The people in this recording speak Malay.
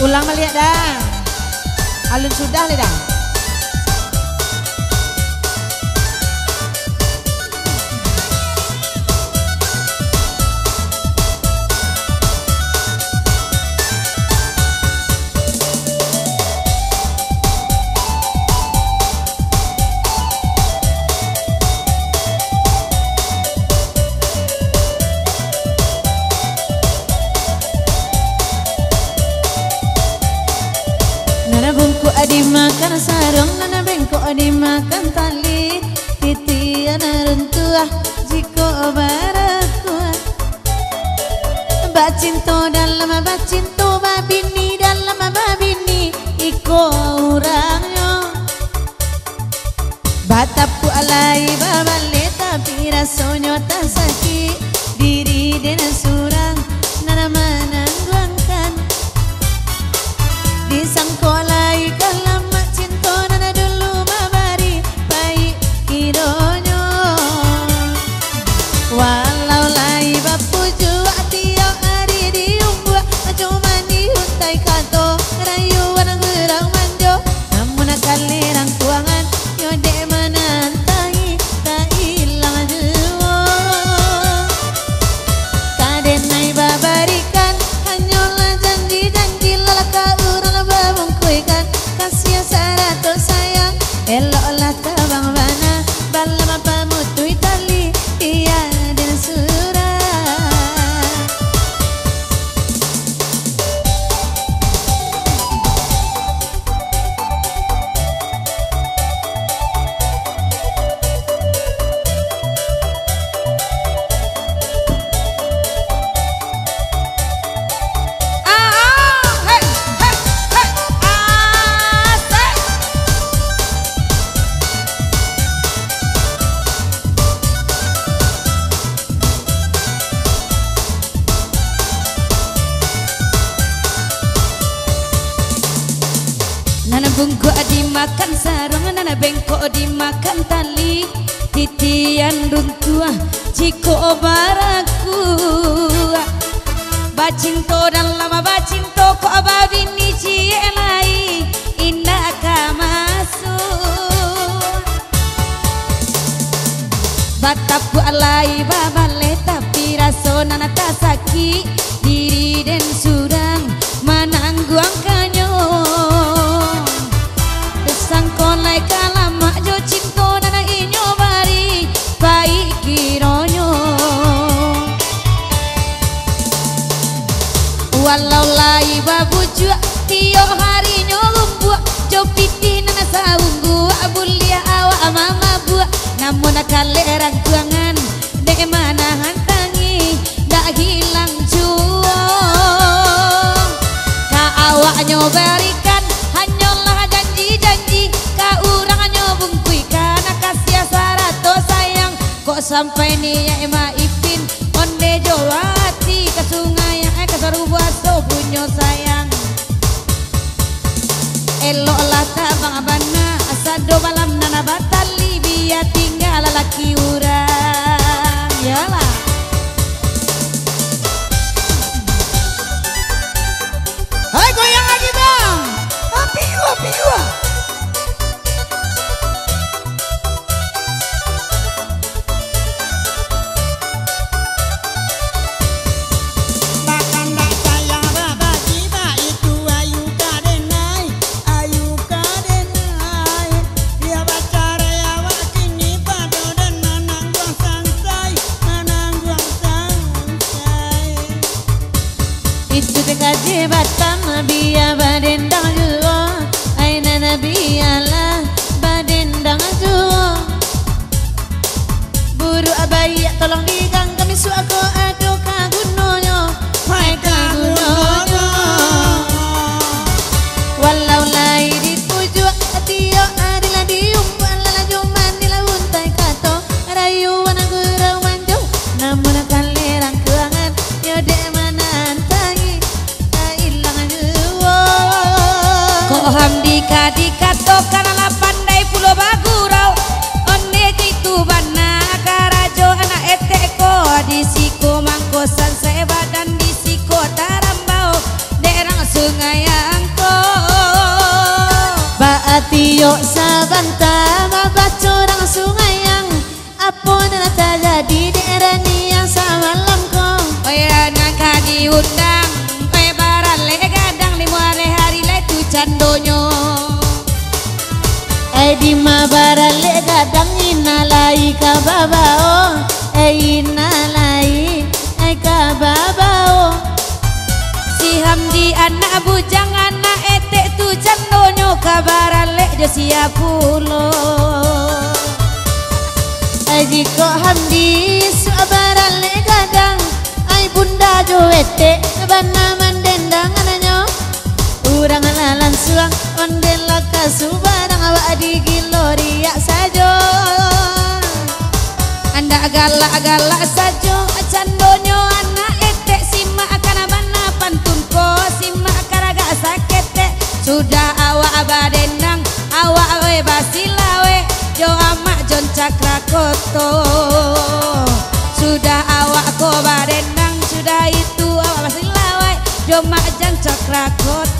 Ulang melihat dah. Alun sudah le dah. Dimakan sarung nana bengkok dimakan tali titian rentua jiko baraku bacinto dalam bacinto babini dalam babini iko orangnya batapu alai babale tapi rasonyo tak sakit diri dan surang nana menangguangkan disangkolai kalam cinta nana dulu mabari baik kironyo walau lai bapu jua tiap hari diumbuak cuma dihuntai kato rayuan gerang manjo namun kalerang kuangan yode menantai tak hilang jua kadenai babarikan hanyalah janji-janji lalaka kan kasih sarato sayang eloklah tabang bana balam apa mutu itali iya dan surah nana bungkuk dimakan sarung nana bengkok dimakan tali titian runtuah jiko baraku bacinto dan lama bacinto kok babini cielai indah kamasuk batapu alai babale tapi raso nana tak sakit diri dan surang manangguang kanyo sangkolai kalama jo cinto nana inyo bari baik kironyo walau lai babu jua tio hari nyolumbuak jo piti nana saunggu abulia awak mama buak namun kalerang kuangan dek mana hantangi dak hilang jua ka awak nyobarikan hanyalah janji ka urang nyobungkui kana kasih sarato sayang kok sampai nih ya ema ipin onde jowati ke sungai ke sarubuaso bunyo sayang eloklah tabang abana asado balam nana batali biar tinggal laki urang yalah Hai goyang lagi bang. Piwa. itu dekaje batam biya badendang juo aina nabi ala badendang juo buru abai tolong digang kami suako ado kagunonyo hai kagunonyo walau lai dipuju atio adila dium alala juman dila untai kato rayu wana gurau manjo namun kalerang kuangan yode Hamdika dikato karena pandai pulau bagurau onne itu bana karajo anak eteko Yuk sabanta mabaca orang sungai yang apa na terjadi di erani yang samalam kong. Oya nangka diundang pebaran le gadang di muare hari le tu candonyo. Di mabaran le gadang inalai kababao. Inalai kababao. Si Hamdi anak bujang anak etek tu candonyo kabaran le jo siapulo. Jiko Hamdi suabaran le gadang ai bunda jo etek bana mandendang ananyo. Urang lalan suang ondela kasubarang awak di giloria sajo. Anda galak-galak sajo candonyo anak etek simak kana bana pantun ko simak karaga sakete. Sudah awak abadendang awak we basilawe jo amak jon cakrakoto. Sudah awak ko badendang sudah itu awak basilawe jo mak jon cakrakoto.